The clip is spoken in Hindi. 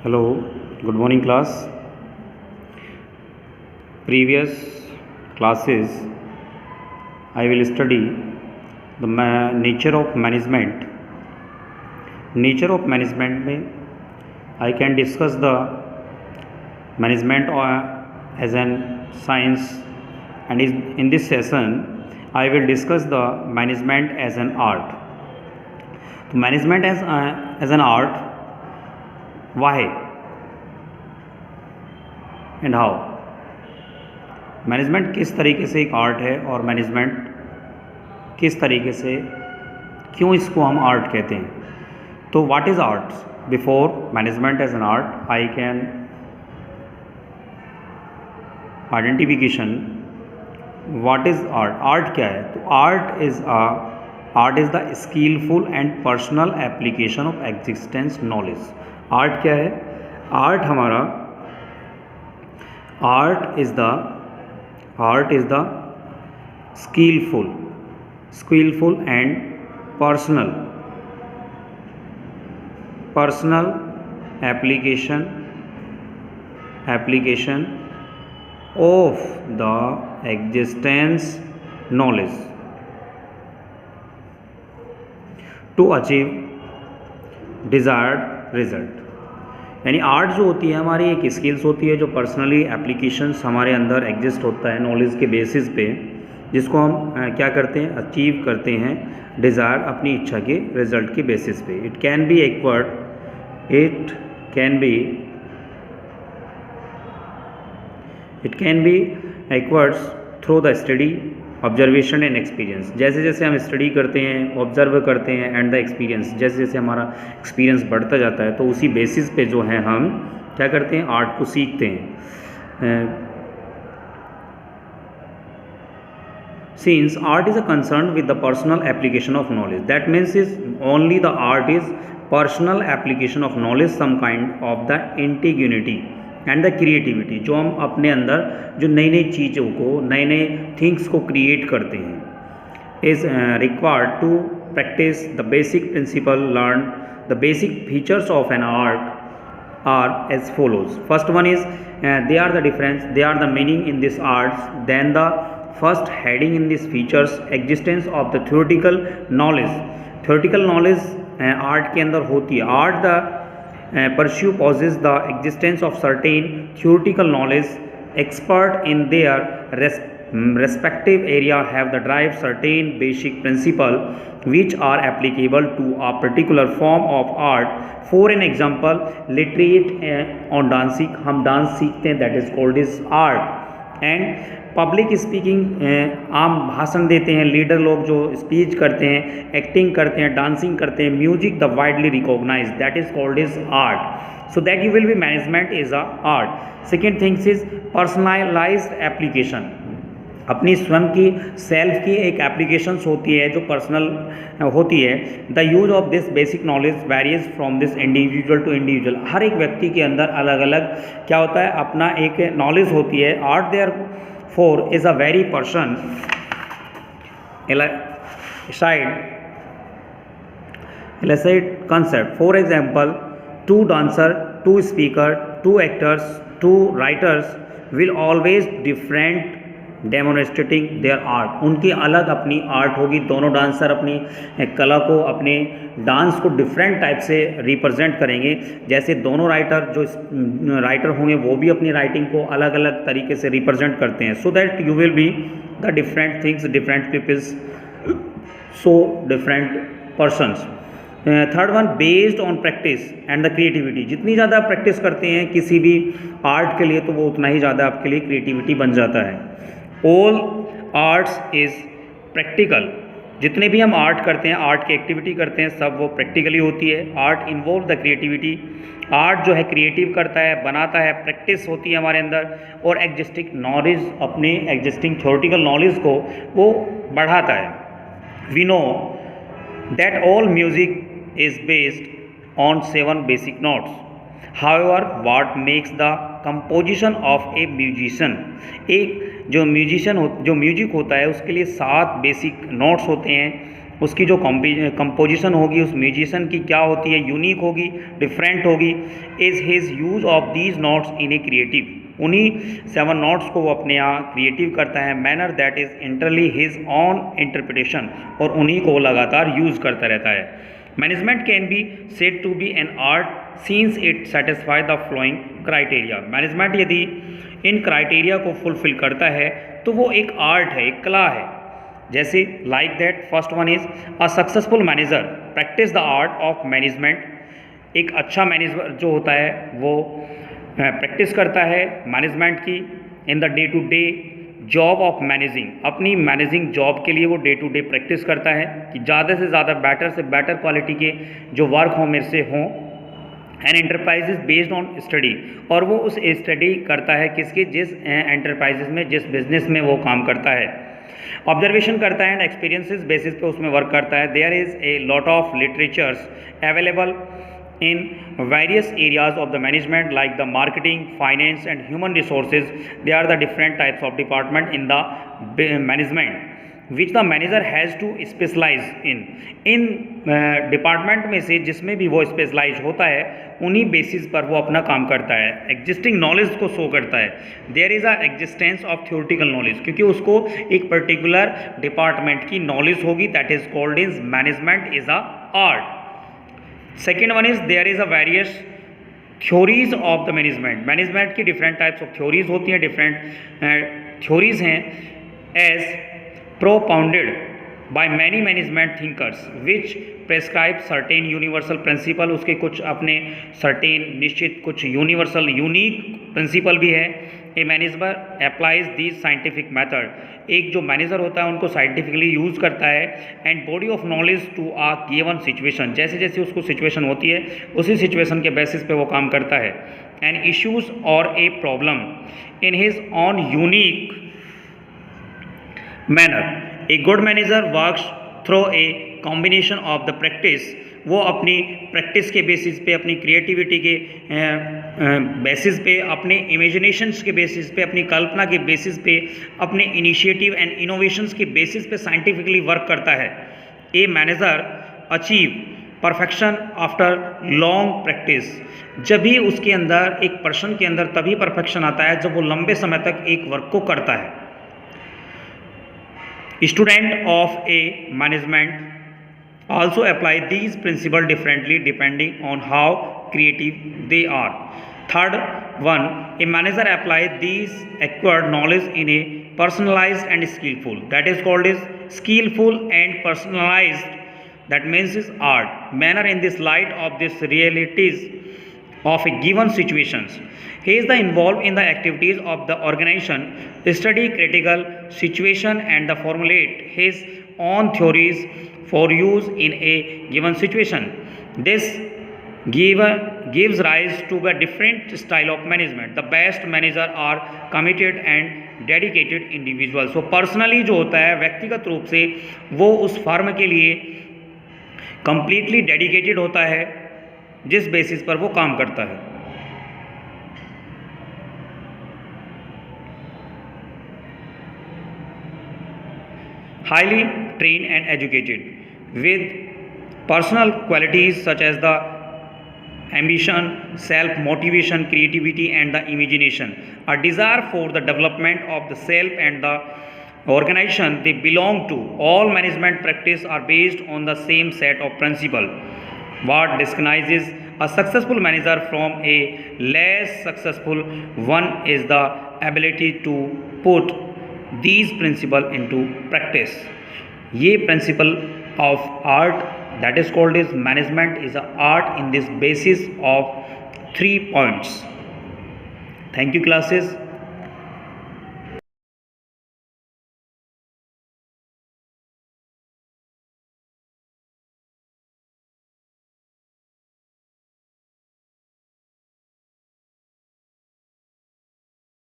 Hello, good morning class. Previous classes I will study the nature of management. Nature of management में I can discuss the management as an science, and in this session I will discuss the management as an art. तो management as an art, why and how? Management किस तरीके से एक आर्ट है और मैनेजमेंट किस तरीके से, क्यों इसको हम आर्ट कहते हैं? तो what is art? Before management as an art I can identification what is art. Art क्या है? तो art is the skillful and personal application of existence knowledge. Art क्या है? आर्ट हमारा art is the skillful and personal application of the existence knowledge to achieve desired result. यानी आर्ट जो होती है हमारी एक स्किल्स होती है जो पर्सनली एप्लीकेशंस हमारे अंदर एग्जिस्ट होता है नॉलेज के बेसिस पे, जिसको हम क्या करते हैं, अचीव करते हैं डिज़ायर, अपनी इच्छा के रिजल्ट के बेसिस पे. It can be acquired through the study, observation and experience. जैसे जैसे हम स्टडी करते हैं, ऑब्जर्व करते हैं एंड द एक्सपीरियंस, जैसे जैसे हमारा एक्सपीरियंस बढ़ता जाता है तो उसी बेसिस पे जो है हम क्या करते हैं, आर्ट को सीखते हैं. Since art is concerned with the personal application of knowledge, that means is only the art is personal application of knowledge, some kind of the indigeneity and the creativity, जो हम अपने अंदर जो नई नई चीज़ों को, नए नए थिंग्स को क्रिएट करते हैं, is required to practice the basic principle learn the basic features of an art are as follows. First one is they are the difference, they are the meaning in this arts. Then the first heading in this features, existence of the theoretical knowledge. Theoretical knowledge art के अंदर होती है. Art the pursue possess the existence of certain theoretical knowledge. Expert in their respective area have the drive certain basic principle which are applicable to a particular form of art. For an example, literate on dancing, हम डांस सीखते हैं, that is called is art. And public speaking, आम भाषण देते हैं लीडर लोग जो स्पीच करते हैं, एक्टिंग करते हैं, डांसिंग करते हैं, music the widely recognise, that is called is art. So that you will be management is a art. Second things is personalised application. अपनी स्वयं की सेल्फ की एक एप्लीकेशंस होती है जो पर्सनल होती है. The use of this basic knowledge varies from this individual to individual. हर एक व्यक्ति के अंदर अलग अलग क्या होता है, अपना एक नॉलेज होती है. Art therefore is a very person side concept. For example, two dancer, two speaker, two actors, two writers will always different demonstrating their art. उनकी अलग अपनी आर्ट होगी. दोनों डांसर अपनी कला को, अपने डांस को डिफरेंट टाइप से रिप्रेजेंट करेंगे. जैसे दोनों राइटर होंगे वो भी अपनी राइटिंग को अलग अलग तरीके से रिप्रेजेंट करते हैं. So that you will be the different things, different peoples, so different persons. Third one, based on practice and the creativity. जितनी ज़्यादा आप प्रैक्टिस करते हैं किसी भी आर्ट के लिए तो वो उतना ही ज़्यादा आपके लिए क्रिएटिविटी बन जाता है. All arts is practical. जितने भी हम आर्ट करते हैं, आर्ट की एक्टिविटी करते हैं, सब वो प्रैक्टिकली होती है. Art involve the creativity. Art जो है क्रिएटिव करता है, बनाता है, प्रैक्टिस होती है हमारे अंदर, और एग्जिस्टिंग नॉलेज, अपने एग्जिस्टिंग थ्योरेटिकल नॉलेज को वो बढ़ाता है. We know that all music is based on 7 basic notes. However, what makes the composition of a musician, एक जो म्यूजिक होता है उसके लिए 7 बेसिक नोट्स होते हैं. उसकी जो कंपोजिशन होगी उस म्यूजिशियन की क्या होती है, यूनिक होगी, डिफरेंट होगी। Is his use of these notes in a creative, उन्हीं 7 नोट्स को वो अपने यहाँ क्रिएटिव करता है। Manner that is entirely his own interpretation, और उन्हीं को लगातार यूज़ करता रहता है। Management can be said to be an art since it satisfy the following criteria. Management यदि इन क्राइटेरिया को फुलफिल करता है तो वो एक आर्ट है, एक कला है। जैसे like that first one is a successful manager practice the art of management. एक अच्छा मैनेजर जो होता है वो प्रैक्टिस करता है मैनेजमेंट की in the day to day job of managing. अपनी मैनेजिंग जॉब के लिए वो डे टू डे प्रैक्टिस करता है कि ज़्यादा से ज़्यादा बेटर से बेटर क्वालिटी के जो वर्क हो मेरे से हों। An enterprise is based on study, और वो उस स्टडी करता है किसके, जिस एंटरप्राइजेज में, जिस बिजनेस में वो काम करता है। ऑब्जर्वेशन करता है एंड एक्सपीरियंसेस बेसिस पे उसमें वर्क करता है। There is a lot of literatures available in various areas of the management like the marketing, finance and human resources. They are the different types of department in the management which the manager has to specialize in department में से जिसमें भी वो स्पेशलाइज होता है उन्हीं बेसिस पर वो अपना काम करता है। एग्जिस्टिंग नॉलेज को शो करता है। There is a existence of theoretical knowledge, क्योंकि उसको एक पर्टिकुलर डिपार्टमेंट की नॉलेज होगी, that is called is management is a art. Second one is there is a various theories of the management. Management की डिफरेंट टाइप्स ऑफ थ्योरीज होती हैं, डिफरेंट थ्योरीज हैं as propounded by many management thinkers which prescribe certain universal principle. उसके कुछ अपने सर्टेन निश्चित कुछ यूनिवर्सल यूनिक प्रिंसिपल भी है। A manager applies this scientific method, एक जो मैनेजर होता है उनको साइंटिफिकली यूज़ करता है। And body of knowledge to a given situation, जैसे जैसे उसको सिचुएशन होती है उसी सिचुएशन के बेसिस पे वो काम करता है। एंड इश्यूज और a problem in his on unique manner. A good manager works through a combination of the practice, वो अपनी प्रैक्टिस के बेसिस पे, अपनी क्रिएटिविटी के बेसिस पे, अपने इमेजिनेशंस के बेसिस पे, अपनी कल्पना के बेसिस पे, अपने इनिशिएटिव एंड इनोवेशंस के बेसिस पे साइंटिफिकली वर्क करता है। A manager achieve perfection after long practice, जब भी उसके अंदर एक पर्सन के अंदर तभी परफेक्शन आता है जब वो लंबे समय तक एक वर्क को करता है। Student of A management also apply these principles differently depending on how creative they are. Third one, a manager apply these acquired knowledge in a personalized and skillful, that is called is skillful and personalized, that means is art manner in this light of this realities of a given situations. He is the involved in the activities of the organization, study critical situation and the formulate his own theories for use in a given situation. This gives rise to a different style of management. The best manager are committed and dedicated individuals. So personally जो होता है व्यक्तिगत रूप से वो उस फर्म के लिए completely dedicated होता है जिस बेसिस पर वो काम करता है। Highly trained and educated with personal qualities such as the ambition, self-motivation, creativity and the imagination, a desire for the development of the self and the organization they belong to. All management practice are based on the same set of principles. What distinguishes a successful manager from a less successful one is the ability to put these principles into practice. ये principle of art that is called is management is a art in this basis of 3 points. Thank you classes.